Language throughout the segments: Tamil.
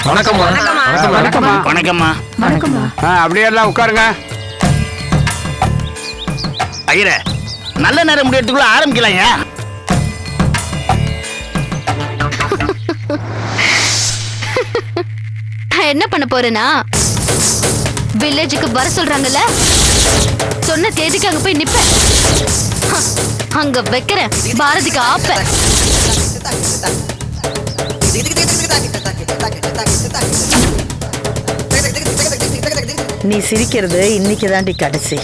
வணக்கம்மா. வணக்கம்மா. வணக்கம்மா. வணக்கம்மா. அப்படியே எல்லாம் உட்காருங்க. ஐயரே, நல்ல நேரம் முடியறதுக்குள்ள ஆரம்பிக்கலாங்க. என்ன பண்ண போறேன்னா, வில்லேஜுக்கு வர சொல்றாங்கல்ல, சொன்ன தேதிக்கு அங்க போய் நிப்பேன். அங்க வைக்கிறேன் பாரதிக்கு ஆப்ப. நீ சிரிக்கிறது இன்னைக்கு தாண்டி கடைசி.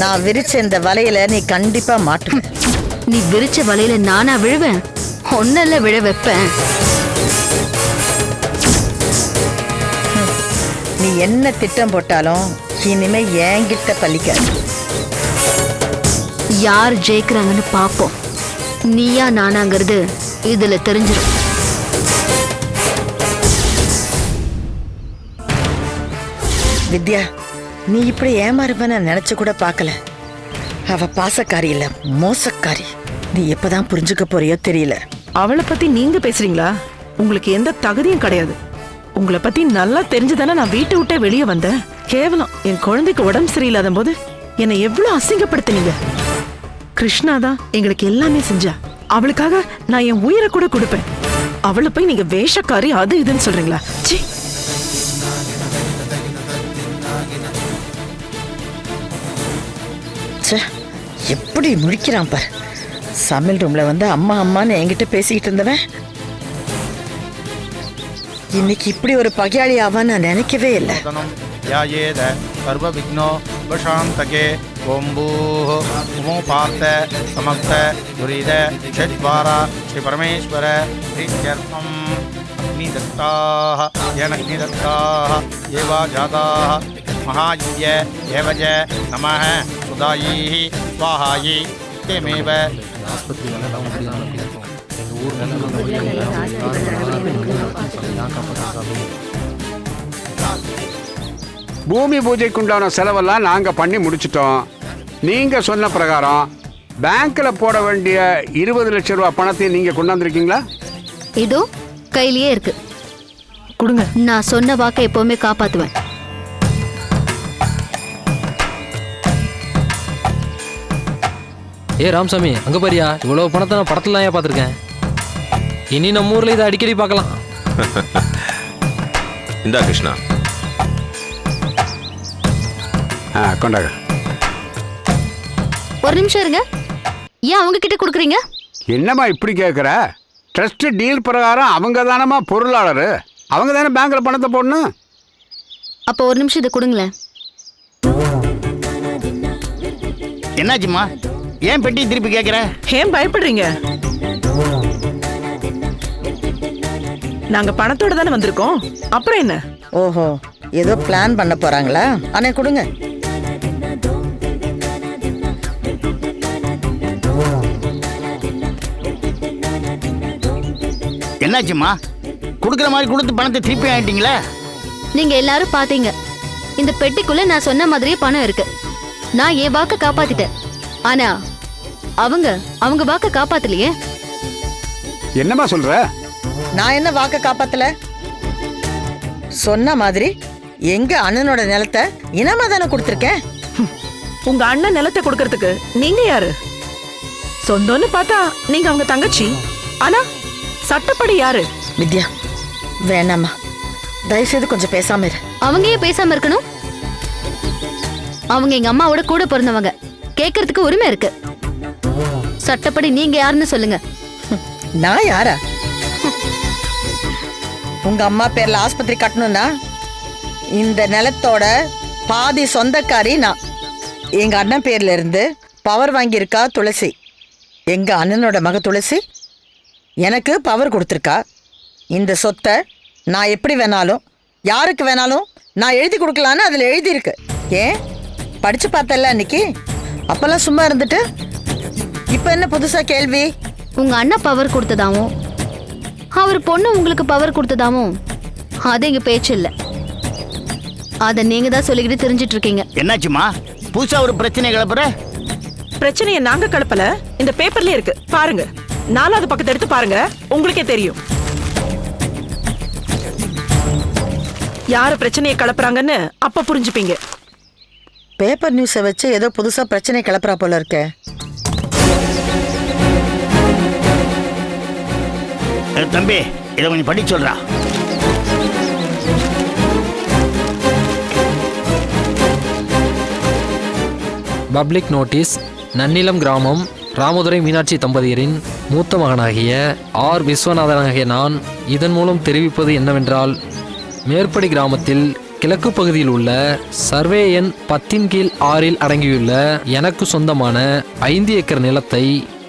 நான் விரிச்ச இந்த வலையில நீ கண்டிப்பா மாட்டுவ. நீ விரிச்ச வலையில நானா விழுவேன்? ஒன்னல்ல விழ வைப்பேன். நீ என்ன திட்டம் போட்டாலும் இனிமே என்கிட்ட பலிக்காது. யார் ஜெயிக்கிறாங்கன்னு பாப்போம். நீயா நானாங்கிறது இதுல தெரிஞ்சிடும். வித்யா, நீ இப்படி ஏமாறுவன்னு நினைச்சு கூட பார்க்கல. அவ பாசக்காரி இல்ல, மோசக்காரி. நீ எப்பதான் புரிஞ்சுக்க போறியோ தெரியல. அவளை பத்தி நீங்க பேசுறீங்களா? உங்களுக்கு எந்த தகுதியும் கிடையாது. உங்களை பத்தி நல்லா தெரிஞ்சுதானே நான் வீட்டை விட்டே வெளியே வந்தேன். கேவலம் என் குழந்தைக்கு உடம்பு சரியில்லாத போது என்னை எவ்வளவு அசிங்கப்படுத்தினீங்க. கிருஷ்ணா தான் எங்களுக்கு எல்லாமே செஞ்சா. அவளுக்காக நான் என் உயிரை கூட கொடுப்பேன். அவளை போய் நீங்க வேஷக்காரி அது இதுன்னு சொல்றீங்களா? ச்சீ. எப்படி முடிக்கிறான் பார். சமையல் ரூம்ல வந்து அம்மா அம்மான்னு என்கிட்ட பேசிக்கிட்டு இருந்தவன் இன்னைக்கு இப்படி ஒரு பகையாளி ஆவான்னு நான் நினைக்கவே இல்லை. யாயேத சர்வ விக்னோ உபசாந்தகே ஓம்பூஹ உமோபார்த்த சமஸ்த துரித ஷட்வாரா ஸ்ரீ பரமேஸ்வர ஸ்ரீத்யர்த்தம் அக்னிதத்தாः ஏனக்னிதத்தாः ஏவா ஜாதாः மகாயஜ்ய ஏவஜ நமः சுதாயீः ஸ்வாஹாயி தேமேவ. பூமி பூஜைக்குண்டான செலவெல்லாம் நாங்க பண்ணி முடிச்சிட்டோம். நீங்க சொன்ன பிரகாரம் பேங்க்ல போட வேண்டிய 20 லட்சம் ரூபாய் பணத்தை நீங்க கொண்டாந்துருக்கீங்களா? இதோ கையிலேயே இருக்கு. கொடுங்க. நான் சொன்ன வாக்கை எப்பவுமே காப்பாத்துவேன். ஏ ராமசாமி, அங்க பாரியா, இவ்வளவு பணத்தை நான் படத்துல தான் பார்த்துருக்கேன். இனி நம்ம ஊர்ல இதை அடிக்கடி பார்க்கலாம். இந்தா கிருஷ்ணா. கொண்டாங்க. ஒரு நிமிஷம் இருங்க. ஏன் அவங்க கிட்ட கொடுக்குறீங்க? என்னம்மா இப்படி கேட்குற? ட்ரஸ்ட் டீல் பிரகாரம் அவங்க தானம்மா பொருளாளர். அவங்க தானே பேங்க்ல பணத்தை போடணும். அப்போ ஒரு நிமிஷம் இதை கொடுங்களேன். என்னாச்சுமா? ஏன் பெட்டி திருப்பி கேட்குற? ஏன் பயப்படுறீங்க? நாங்க பணத்தோட தானே வந்திருக்கோம். அப்புறம் என்ன? ஓஹோ, ஏதோ பிளான் பண்ண போறாங்களா? அண்ணே கொடுங்க. என்னாச்சுமா? கொடுக்குற மாதிரி கொடுத்து பணத்தை திருப்பி ஆயிட்டீங்களே. நீங்க எல்லாரும் பாத்தீங்க, இந்த பெட்டிக்குள்ள நான் சொன்ன மாதிரியே பணம் இருக்கு. நான் என் வாக்க காப்பாத்திட்டேன். ஆனா அவங்க வாக்க காப்பாத்தலையே. என்னம்மா சொல்ற? நான் என்ன வாக்க காப்பாத்தல? சொன்ன மாதிரி எங்க அண்ணனோட நிலத்தை இனமா தானே கொடுத்துருக்கேன். உங்க அண்ணன் நிலத்தை கொடுக்கறதுக்கு நீங்க யாரு? சொந்தம்னு பார்த்தா நீங்க அவங்க தங்கச்சி. ஆனா சட்டப்படி யாரு? வித்யா, வேணாமா, தயவுசெய்து கொஞ்சம் பேசாம இரு. அவங்க ஏன் பேசாம இருக்கணும்? அவங்க எங்க அம்மாவோட கூட பிறந்தவங்க. கேட்கறதுக்கு உரிமை இருக்கு. சட்டப்படி நீங்க யாருன்னு சொல்லுங்க. நான் யாரா? உங்க அம்மா பேர்ல ஆஸ்பத்திரி கட்டணும்னா இந்த நிலத்தோட பாதி சொந்தக்காரி நான். எங்க அண்ணன் பேர்ல இருந்து பவர் வாங்கியிருக்கா துளசி. எங்க அண்ணனோட மக துளசி எனக்கு பவர் கொடுத்துருக்கா. இந்த சொத்தை நான் எப்படி வேணாலும் யாருக்கு வேணாலும் நான் எழுதி கொடுக்கலான்னு அதில் எழுதியிருக்கு. ஏன் படிச்சு பார்த்தல அன்னைக்கு? அப்பெல்லாம் சும்மா இருந்துட்டு இப்போ என்ன புதுசா கேள்வி? உங்க அண்ணன் பவர் கொடுத்ததாவும் அவர் பொண்ணு உங்களுக்கு பவர் கொடுத்ததாவும் அது எங்க பேச்சு இல்ல. அத நீங்க தான் சொல்லிக்கிட்டு தெரிஞ்சிட்டு இருக்கீங்க. என்னாச்சுமா? புதுசா ஒரு பிரச்சனை கிளப்புற? பிரச்சனையை நாங்க கலப்பல. இந்த பேப்பர்லயே இருக்கு பாருங்க. 4வது பக்கத்தை எடுத்து பாருங்க, உங்களுக்கே தெரியும். யாரு பிரச்சனையை கிளப்புறாங்கன்னு அப்ப புரிஞ்சுப்பீங்க. பேப்பர் நியூஸை வச்சு ஏதோ புதுசா பிரச்சனை கிளப்புறா போல இருக்க. தம்பி இதை கொஞ்சம் படிச்சு சொல்றா. Public notice. நன்னிலம் கிராமம் ராமதுரை மீனாட்சி தம்பதியரின் மூத்த மகனாகிய ஆர் விஸ்வநாதனாகிய நான் இதன் மூலம் தெரிவிப்பது என்னவென்றால், மேற்படி கிராமத்தில் கிழக்கு பகுதியில் உள்ள சர்வே எண் 10/6 அடங்கியுள்ள எனக்கு சொந்தமான 5 ஏக்கர் நிலத்தை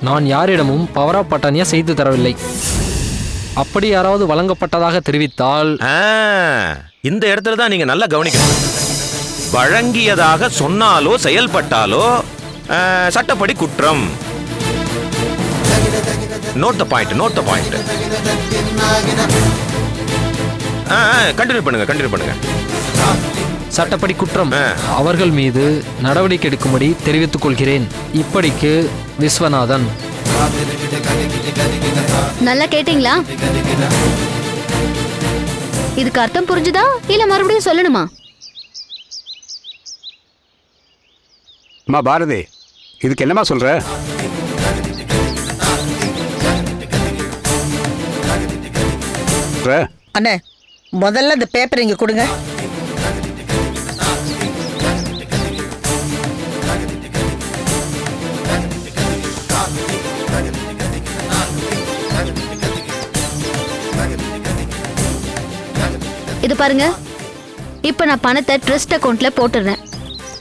நான் யாரிடமும் பவர் ஆஃப் பட்டானியா செய்து தரவில்லை. அப்படி யாராவது வழங்கப்பட்டதாக தெரிவித்தால் இந்த இடத்துல தான் நீங்க நல்லா கவனிக்கணும். வழங்கியதாக சொன்னாலோ செயல்பட்டாலோ சட்டப்படி குற்றம். Note the point. கண்டினியூ பண்ணுங்க. சட்டப்படி குற்றம். அவர்கள் மீது நடவடிக்கை எடுக்கும்படி தெரிவித்துக் கொள்கிறேன். இப்படிக்கு விஸ்வநாதன். நல்லா கேட்டீங்களா? இதுக்கு அர்த்தம் புரிஞ்சுதா இல்ல மறுபடியும் சொல்லணுமா? அம்மா பாரதி, இதுக்கு என்னமா சொல்ற? அண்ணே, முதல்ல இந்த பேப்பர் இங்க கொடுங்க. இது பாருங்க, இப்ப நான் பணத்தை ட்ரஸ்ட் அக்கவுண்ட்ல போட்டுறேன்.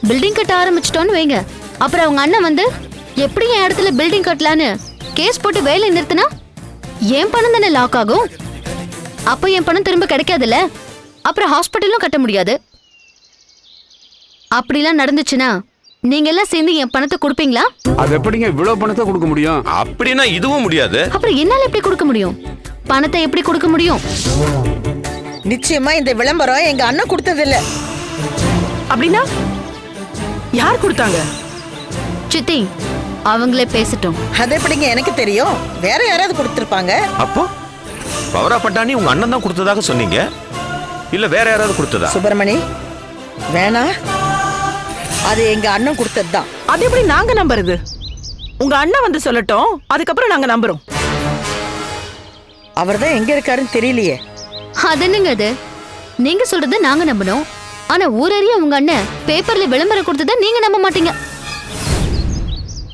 பில்டிங் கட்ட ஆரம்பிச்சிட்டோன்னு வைங்க, அப்புறம் அவங்க அண்ணன் வந்து எப்படி என் இடத்துல பில்டிங் கட்டலான்னு கேஸ் போட்டு வேலை நிறுத்தினா என் பணம் தானே லாக் ஆகும். அப்ப என் பணம் திரும்ப கிடைக்காதுல்ல. அப்புறம் ஹாஸ்பிட்டலும் கட்ட முடியாது. அப்படிலாம் நடந்துச்சுன்னா நீங்க எல்லாம் சேர்ந்து என் பணத்தை கொடுப்பீங்களா? அது எப்படிங்க இவ்வளவு பணத்தை கொடுக்க முடியும்? அப்படின்னா இதுவும் முடியாது. அப்புறம் என்னால எப்படி கொடுக்க முடியும்? பணத்தை எப்படி கொடுக்க முடியும்? நிச்சயமா இந்த விளம்பரம் எங்க அண்ணன் கொடுத்தது இல்ல. அப்படின்னா யார் கொடுத்தாங்க? சித்தி, அவங்களே பேசட்டும். அது எப்படிங்க எனக்கு தெரியும்? வேற யாராவது கொடுத்திருப்பாங்க. அப்போ பவர் ஆஃப் பட்டானி உங்க அண்ணன் தான் கொடுத்ததாக சொன்னீங்க, இல்ல வேற யாராவது கொடுத்ததா? சுப்பிரமணி, வேணா, அது எங்க அண்ணன் கொடுத்தது தான். அது எப்படி நாங்க நம்புறது? உங்க அண்ணன் வந்து சொல்லட்டும், அதுக்கப்புறம் நாங்க நம்புறோம். அவர்தான் எங்க இருக்காருன்னு தெரியலையே. அது என்னங்க அது? நீங்க சொல்றத நாங்க நம்பணும், ஆனா ஊரறிய உங்க அண்ணன் பேப்பர்ல விளம்பரம் கொடுத்தத நீங்க நம்ப மாட்டீங்க.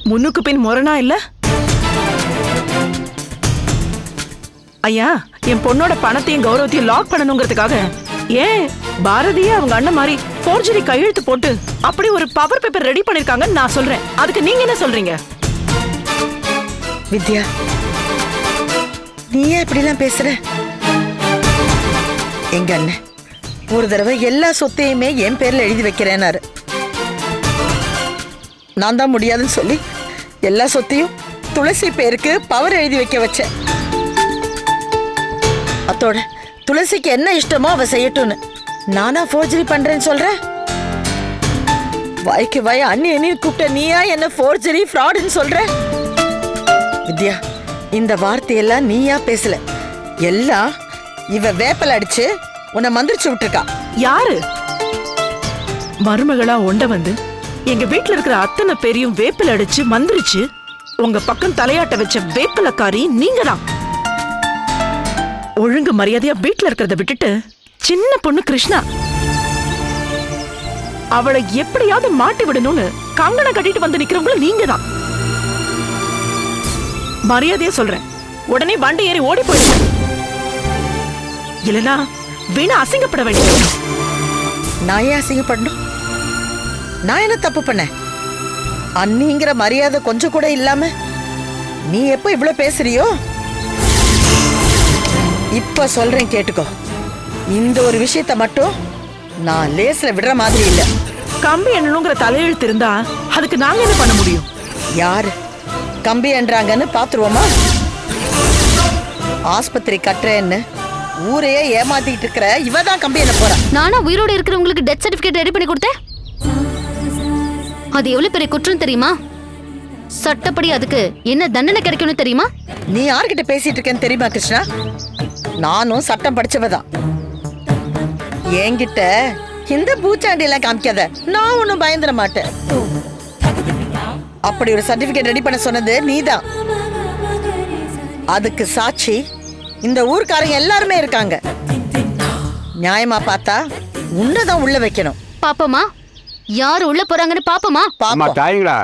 முன்னுக்கு பின் முரணா இல்ல? ஐயா, என் பொண்ணோட பணத்தையும் கௌரவத்தையும் லாக் பண்ணணுங்கிறதுக்காக ஏன் பாரதியே அவங்க அண்ணன் மாதிரி ஃபோர்ஜரி கையெழுத்து போட்டு அப்படி ஒரு பவர் பேப்பர் ரெடி பண்ணிருக்காங்கன்னு நான் சொல்றேன். அதுக்கு நீங்க என்ன சொல்றீங்க? வித்யா, நீ ஏன் இப்படிலாம் பேசுற? எங்க அண்ணன் ஒரு தடவை எல்லா சொத்தையுமே என் பேர்ல எழுதி வைக்கிறேன்னாரு. நான் தான் முடியாதுன்னு சொல்லி எல்லா சொத்தையும் துளசி பேருக்கு பவர் எழுதி வைக்க வச்சேன். அத்தோட துளசிக்கு என்ன இஷ்டமோ அவ செய்யட்டும்னு நானா ஃபோர்ஜரி பண்றேன்னு சொல்றேன். வாய்க்கு வாய் அண்ணி கூப்பிட்ட நீயா என்ன ஃபோர்ஜரி ஃப்ராடுன்னு சொல்ற? வித்யா, இந்த வார்த்தையெல்லாம் நீயா பேசல, எல்லாம் இவ வேப்பல் அடிச்சு உன்னை மந்திரிச்சு விட்டுருக்கா. யாரு? மருமகளா ஒண்ட வந்து எங்க வீட்டுல இருக்கிற அத்தனை பேரையும் வேப்பில அடிச்சு மந்திரிச்சு உங்க பக்கம் தலையாட்ட வச்ச வேப்பிலக்காரி நீங்க தான். ஒழுங்கு மரியாதையா வீட்டுல இருக்கிறத விட்டுட்டு சின்ன பொண்ணு கிருஷ்ணா அவளை எப்படியாவது மாட்டி விடணும்னு கங்கணம் கட்டிட்டு வந்து நிக்கிறவங்களும் நீங்க தான். மரியாதையா சொல்றேன், உடனே வண்டி ஏறி ஓடி போயிடுங்க, இல்லனா வீணா அசிங்கப்பட வேண்டிய. நான் ஏன் அசிங்கப்படணும்? நான் என்ன தப்பு பண்ணேன்? அண்ணிங்கிற மரியாதை கொஞ்சம் கூட இல்லாம நீ எப்ப இவ்வளவு பேசுறியோ? இப்ப சொல்றேன் கேட்டுக்கோ, இந்த ஒரு விஷயத்த மட்டும் நான் லேஸ்ல விடுற மாதிரி இல்ல. கம்பி எண்ணணுங்கிற தலையெழுத்து இருந்தா அதுக்கு நாங்க என்ன பண்ண முடியும்? யாரு கம்பி என்றாங்கன்னு பாத்துருவோமா? ஆஸ்பத்திரி கட்டுறேன்னு ஊரையே ஏமாத்திட்டு இருக்கிற இவதான் கம்பி என்ன போறா. நானா உயிரோட இருக்கிறவங்களுக்கு டெத் சர்டிபிகேட் ரெடி பண்ணி கொடுத்தேன். அது எவ்வளவு பெரிய குற்றம் தெரியுமா? சட்டப்படி அதுக்கு என்ன தண்டனை கிடைக்கணும் தெரியுமா? நீ யார்கிட்ட பேசிட்டு இருக்கேன்னு தெரியுமா கிருஷ்ணா? நானும் சட்டம் படிச்சவதான். என்கிட்ட இந்த பூச்சாண்டி எல்லாம் காமிக்காத. நான் ஒன்னும் பயந்துட மாட்டேன். அப்படி ஒரு சர்டிபிகேட் ரெடி பண்ண சொன்னது நீதான். அதுக்கு சாட்சி இந்த ஊர்க்காரங்க எல்லாருமே இருக்காங்க. நியாயமா பார்த்தா உன்னதான் உள்ள வைக்கணும். பாப்போமா யார் உள்ள போறாங்கன்னு பாப்போமா? அம்மா தாய்ங்களா,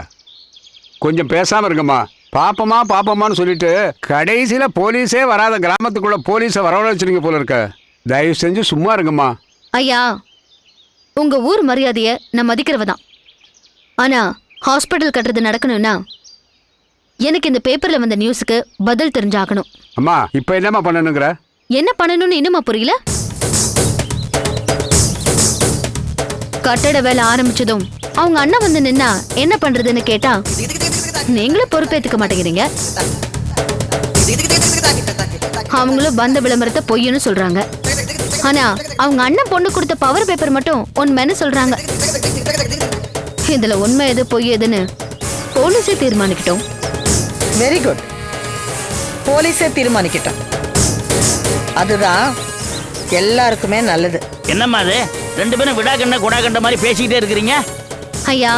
கொஞ்சம் பேசாம இருங்கம்மா. பாப்பமா பாப்பமான்னு சொல்லிட்டு கடைசியில போலீஸே வராத கிராமத்துக்குள்ள போலீஸை வரவழைச்சிருங்க போல இருக்க. தயவு செஞ்சு சும்மா இருங்கம்மா. ஐயா, உங்க ஊர் மரியாதைய நான் மதிக்கிறவதான். ஆனா ஹாஸ்பிட்டல் கட்டுறது நடக்கணும்னா எனக்கு இந்த பேப்பர்ல வந்த நியூஸுக்கு பதில் தெரிஞ்சாகணும். அம்மா இப்ப என்னம்மா பண்ணணுங்கிற? என்ன பண்ணணும்னு இன்னுமா புரியல? கட்டட வேலை ஆரம்பிச்சதும் அவங்க அண்ணன் வந்து நின்னா என்ன பண்றதுன்னு கேட்டா நீங்களும் பொறுப்பேத்துக்க மாட்டேங்கிறீங்க. அவங்களும் வந்த விளம்பரத்தை பொய்ன்னு சொல்றாங்க. ஆனா அவங்க அண்ணன் பொண்ணு கொடுத்த பவர் பேப்பர் மட்டும் உண்மைன்னு சொல்றாங்க. இதுல உண்மை எது பொய் எதுன்னு போலீஸே தீர்மானிக்கிட்டோம். Very good. போலீஸே தீர்மானிக்கிட்டோம். அதுதான் எல்லாருக்குமே நல்லது. என்னம்மா அது ரெண்டு பேரும் விடாகண்ட குடாகண்ட மாதிரி பேசிக்கிட்டே இருக்கிறீங்க? ஐயா,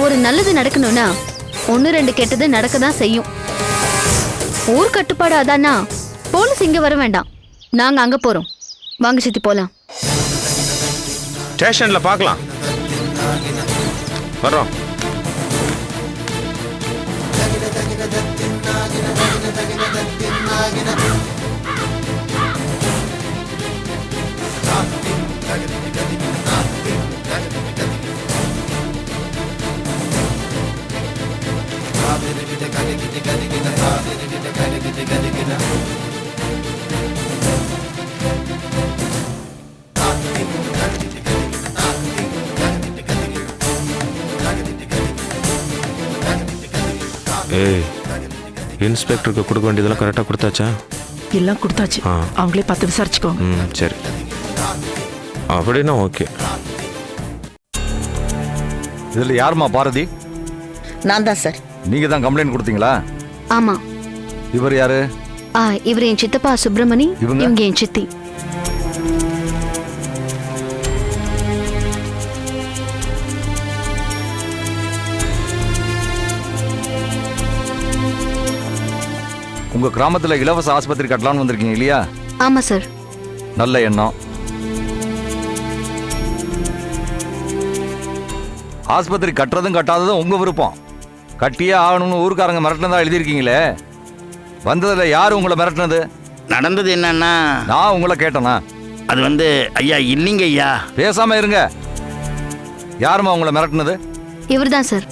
ஒரு நல்லது நடக்கணும்னா ஒன்னு ரெண்டு கெட்டது நடக்க தான் செய்யும். ஊர் கட்டுப்பாடு அதானா போலீஸ் இங்க வர வேண்டாம், நாங்க அங்க போறோம். வாங்க சித்தி போலாம். ஸ்டேஷன்ல பார்க்கலாம். வரோம். ஏய், இன்ஸ்பெக்டருக்கு கொடுக்க வேண்டியதெல்லாம் கரெக்டாக கொடுத்தாச்சா? எல்லாம் கொடுத்தாச்சு. அவங்களே பார்த்து விசாரிச்சுக்கோங்க. சரி, அப்படின்னா ஓகே. இதில் யாருமா பாரதி? நான் தான் சார். நீங்க தான் கம்ப்ளைண்ட் கொடுத்தீங்களா? ஆமா. இவர் யாரு? இவர் என் சித்தப்பா சுப்பிரமணி, இவங்க என் சித்தி. உங்க கிராமத்துல இலவச ஆஸ்பத்திரி கட்டலாம்னு வந்திருக்கீங்க இல்லையா? ஆமா சார். நல்ல எண்ணம். ஆஸ்பத்திரி கட்டுறதும் கட்டாததும் உங்க விருப்பம். கட்டியே ஆகணும்னு ஊருக்காரங்க மிரட்டினதா எழுதியிருக்கீங்களே, வந்ததுல யாரு உங்களை மிரட்டினது? நடந்தது என்னன்னா, நான் உங்களை கேட்டேனா? அது ஐயா இல்லைங்க ஐயா. பேசாம இருங்க. யாருமா உங்களை மிரட்டினது? இவர் தான் சார்.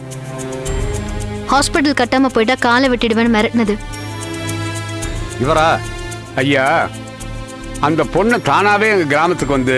ஹாஸ்பிட்டல் கட்டாம போயிட்டா காலை வெட்டிடுவேன்னு மிரட்டினது. இவரா? ஐயா, அந்த பொண்ணு தானாவே எங்க கிராமத்துக்கு வந்து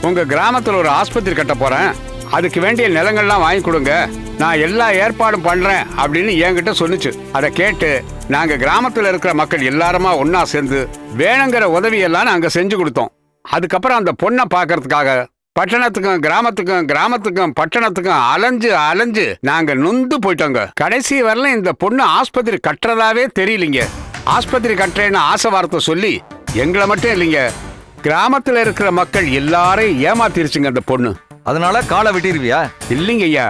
உங்க கிராமத்துல ஒரு ஆஸ்பத்திரி கட்ட போறேன், அதுக்கு வேண்டிய நிலங்கள்லாம் வாங்கி கொடுங்க, நான் எல்லா ஏற்பாடும் பண்றேன் அப்படின்னு என்கிட்ட சொன்னுச்சு. அதை கேட்டு நாங்க கிராமத்துல இருக்கிற மக்கள் எல்லாருமா ஒன்னா சேர்ந்து வேணுங்கிற உதவியெல்லாம் நாங்க செஞ்சு கொடுத்தோம். அதுக்கப்புறம் அந்த பொண்ணை பார்க்கறதுக்காக பட்டணத்துக்கும் கிராமத்துக்கும் கிராமத்துக்கும் பட்டணத்துக்கும் அலைஞ்சு அலைஞ்சு நாங்க நொந்து போயிட்டோங்க. கடைசி வரல இந்த பொண்ணு ஆஸ்பத்திரி கட்டுறதாவே தெரியலீங்க. ஆஸ்பத்திரி கட்டுறேன்னு ஆசை வார்த்தை சொல்லி எங்களை மட்டும் இல்லைங்க, கிராமத்துல இருக்கிற மக்கள் எல்லாரையும் ஏமாத்திருச்சுங்க அந்த பொண்ணு. அதனால காலை வெட்டிடுவியா? இல்லைங்க ஐயா,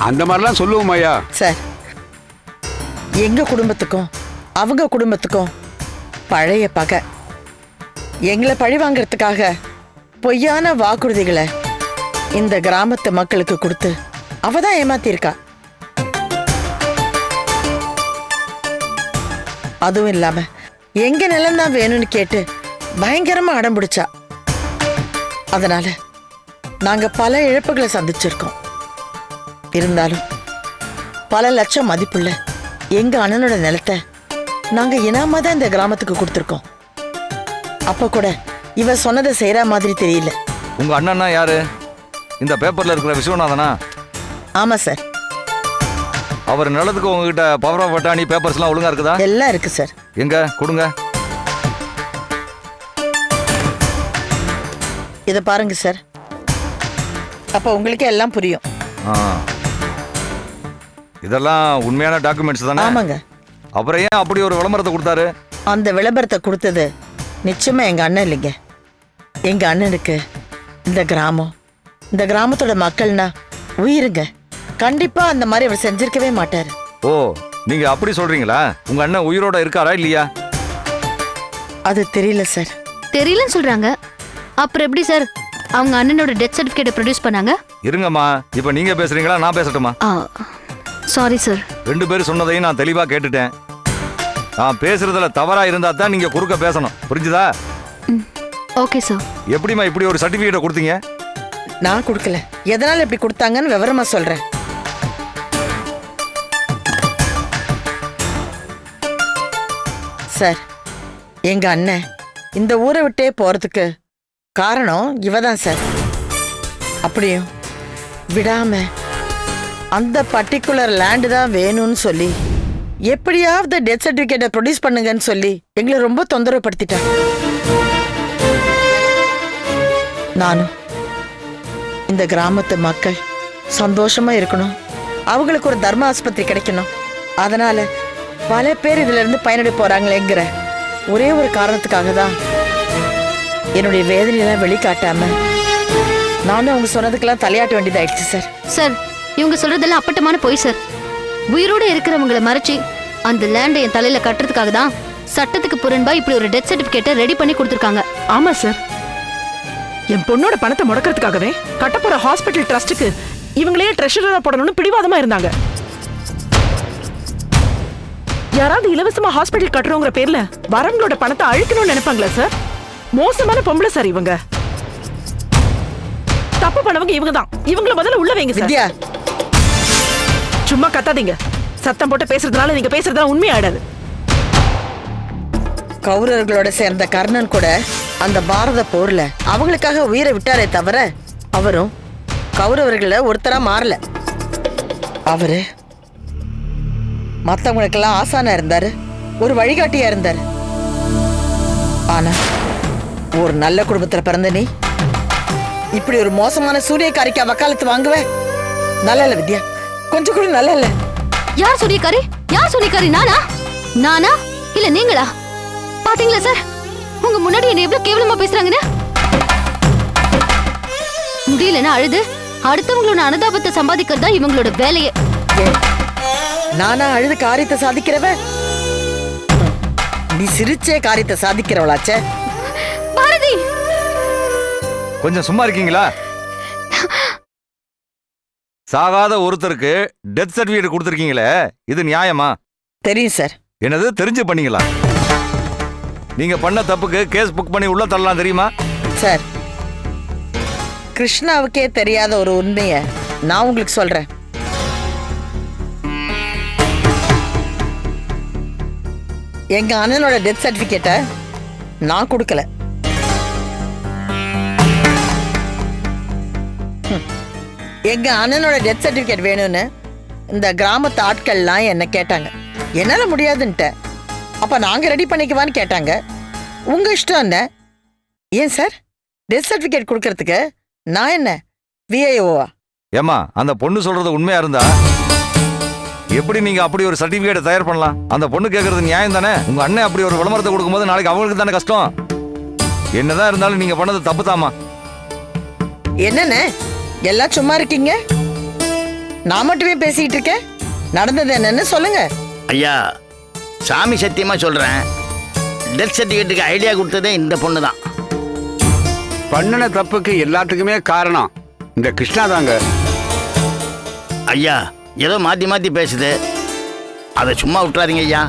அந்த மாதிரிலாம் சொல்லுவோம் ஐயா. சார், எங்க குடும்பத்துக்கும் அவங்க குடும்பத்துக்கும் பழைய பகை. எங்களை பழி வாங்கறதுக்காக பொய்யான வாக்குறுதிகளை இந்த கிராமத்து மக்களுக்கு கொடுத்து அவதான் ஏமாத்திருக்கா. அதுவும் இல்லாம எங்க நிலம் தான் வேணும்னு கேட்டு பயங்கரமா அடம் பிடிச்சா. அதனால நாங்க பல இழப்புகளை சந்திச்சிருக்கோம். இருந்தாலும் பல லட்சம் மதிப்புள்ள எங்க அண்ணனோட நிலத்தை நாங்க இனாமா தான் இந்த கிராமத்துக்கு கொடுத்துருக்கோம். அப்ப கூட இவ சொன்னதை செய்யற மாதிரி தெரியல. உங்க அண்ணன்னா யாரு? இந்த பேப்பர்ல இருக்கிற விஸ்வநாதனா? ஆமா சார். அவர் நிலத்துக்கு உங்ககிட்ட பவர் ஆஃப் அட்டார்னி பேப்பர்ஸ்லாம் ஒழுங்கா இருக்குதா? எல்லாம் இருக்கு சார். எங்க கொடுங்க. இத பாருங்க சார், அப்ப உங்களுக்கு எல்லாம் புரியும். இதெல்லாம் உண்மையான டாக்குமெண்ட்ஸ் தானே? ஆமாங்க. அப்புறம் ஏன் அப்படி ஒரு விளம்பரத்தை கொடுத்தாரு? அந்த விளம்பரத்தை கொடுத்தது நிச்சயமா எங்க அண்ணன் இல்லைங்க. எங்க அண்ணனுக்கு இந்த கிராமத்தோட மக்கள்னா உயிருங்க. கண்டிப்பா அந்த மாதிரி அவர் செஞ்சிருக்கவே மாட்டாரு. ஓ, நீங்க அப்படி சொல்றீங்களா? உங்க அண்ணன் உயிரோட இருக்காரா இல்லையா? அது தெரியல சார். தெரியலன்னு சொல்றாங்க. அப்புறம் எப்படி சார் அவங்க அண்ணனோட டெத் சர்டிபிகேட்டை ப்ரொடியூஸ் பண்ணாங்க? இருங்கம்மா, இப்ப நீங்க பேசுறீங்களா நான் பேசட்டுமா? Sorry sir. 2 பேரும் சொன்னதையும் நான் தெளிவா கேட்டுட்டேன். நான் பேசுறதுல தவறா இருந்தா தான் நீங்க குறுக்க பேசணும், புரிஞ்சுதா? Okay sir. எப்படிமா இப்படி ஒரு சர்டிபிகேட்டை கொடுத்தீங்க? நான் கொடுக்கல. எதனால இப்படி கொடுத்தாங்கன்னு விவரமா சொல்றேன். சார், எங்க அண்ணன் இந்த ஊரை விட்டே போறதுக்கு காரணம் இவதான் சார். அப்படியும் விடாம அந்த பர்டிகுலர் லேண்டு தான் வேணும்னு சொல்லி எப்படியாவது டெத் சர்டிபிகேட்டை ப்ரொடியூஸ் பண்ணுங்கன்னு சொல்லி எங்களை ரொம்ப தொந்தரவுப்படுத்திட்டாங்க. நானும் இந்த கிராமத்து மக்கள் சந்தோஷமா இருக்கணும், அவங்களுக்கு ஒரு தர்ம ஆஸ்பத்திரி கிடைக்கணும், அதனால பல பேர் இதுல இருந்து பயனடை போறாங்களேங்கிற ஒரே ஒரு காரணத்துக்காக தான் என்னுடைய வேதனையெல்லாம் வெளிக்காட்டாம நானும் அவங்க சொன்னதுக்கெல்லாம் தலையாட்ட வேண்டியதாயிடுச்சு சார். சார், இவங்க சொல்றதெல்லாம் அப்பட்டமான பொய் சார். உயிரோட இருக்கிறவங்களை மறைச்சி அந்த லேண்டை என் தலையில கட்டுறதுக்காக தான் சட்டத்துக்கு புறன்பா இப்படி ஒரு டெத் சர்டிபிகேட்டை ரெடி பண்ணி கொடுத்துருக்காங்க. ஆமா சார், என் பொண்ணோட பணத்தை முடக்கிறதுக்காகவே கட்டப்போற ஹாஸ்பிட்டல் ட்ரஸ்டுக்கு இவங்களே ட்ரெஷரரா போடணும்னு பிடிவாதமா இருந்தாங்க. யாராவது இலவசமா ஹாஸ்பிட்டல் கட்டுறோங்கிற பேர்ல வரவங்களோட பணத்தை அழிக்கணும்னு நினைப்பாங்களா சார்? மோசமான பொம்பளை சார் இவங்க. தப்பு பண்ணவங்க இவங்க தான். இவங்கள முதல்ல உள்ள வைங்க சார். வித்யா, சும்மா கத்தாதீங்க. சத்தம் போட்டு பேசுறதுனால நீங்க பேசுறதுலாம் உண்மையாயிடாது. கௌரவர்களோட சேர்ந்த கர்ணன் கூட அந்த பாரத போர்ல அவங்களுக்காக உயிரை விட்டாரே தவிர அவரும் கௌரவர்களை ஒருத்தரா மாறல. அவரு மத்தவங்களுக்கெல்லாம் ஆசானா இருந்தாரு, ஒரு வழிகாட்டியா இருந்தாரு. ஆனா ஒரு நல்ல குடும்பத்துல பிறந்த நீ இப்படி ஒரு மோசமான சூரியக்காரிக்கா வக்காலத்து வாங்குவ? நல்ல இல்ல வித்யா, கொஞ்சம் கூட நல்ல இல்ல. யார் சூரியக்காரி? யார் சூரியக்காரி? நானா இல்ல நீங்களா? பாத்தீங்களா சார், உங்க முன்னாடி என்ன எவ்வளவு கேவலமா பேசுறாங்கன்னு? முடியலன்னா அழுது அடுத்தவங்களோட அனுதாபத்தை சம்பாதிக்கிறது தான் இவங்களோட வேலையே. நானா அழுது காரியத்தை சாதிக்கிறவ? நீ சிரிச்சே காரியத்தை சாதிக்கிறவளாச்சே. பாரதி, கொஞ்சம் சும்மா இருக்கீங்களா? சாகாத ஒருத்தருக்கு டெத் சர்டிபிகேட் கொடுத்துருக்கீங்களே, இது நியாயமா? தெரியும் சார். என்னது தெரிஞ்சு பண்ணீங்களா? நீங்க பண்ண தப்புக்கு கேஸ் புக் பண்ணி உள்ள தள்ளலாம், தெரியுமா? சார், கிருஷ்ணாவுக்கே தெரியாத ஒரு உண்மையை நான் உங்களுக்கு சொல்றேன். எங்க அண்ணனோட டெத் சர்டிபிகேட்டை நான் கொடுக்கல. எங்க அண்ணனோட டெத் சர்டிபிகேட் வேணும்னு இந்த கிராமத்து ஆட்கள்லாம் என்ன கேட்டாங்க. என்னால முடியாதுன்ட்டேன். அப்ப நாங்க ரெடி பண்ணிக்குவான்னு கேட்டாங்க. உங்க இஷ்டம் என்ன? ஏன் சார், டெத் சர்டிபிகேட் கொடுக்கறதுக்கு நான் என்ன விஐஓவா? ஏமா, அந்த பொண்ணு சொல்றது உண்மையா இருந்தா எப்படி நீங்க அப்படி ஒரு சர்டிபிகேட் தயார் பண்ணலாம்? அந்த பொண்ணு கேட்கறது நியாயம் தானே? உங்க அண்ணன் அப்படி ஒரு விளம்பரத்தை கொடுக்கும்போது நாளைக்கு அவங்களுக்கு தானே கஷ்டம். என்னதான் இருந்தாலும் நீங்க பண்ணது தப்பு தாமா. என்னன்னு எல்லாம் சும்மா இருக்கீங்க? நான் மட்டுமே பேசிக்கிட்டு இருக்கேன். நடந்தது என்னன்னு சொல்லுங்க. ஐயா, சாமி சத்தியமா சொல்றேன், டெத் சர்டிபிகேட்டுக்கு ஐடியா கொடுத்ததே இந்த பொண்ணு தான். பண்ணின தப்புக்கு எல்லாத்துக்குமே காரணம் இந்த கிருஷ்ணா தாங்க. ஐயா, ஏதோ மாத்தி மாத்தி பேசுது, அதை சும்மா விட்டுறாதீங்க ஐயா.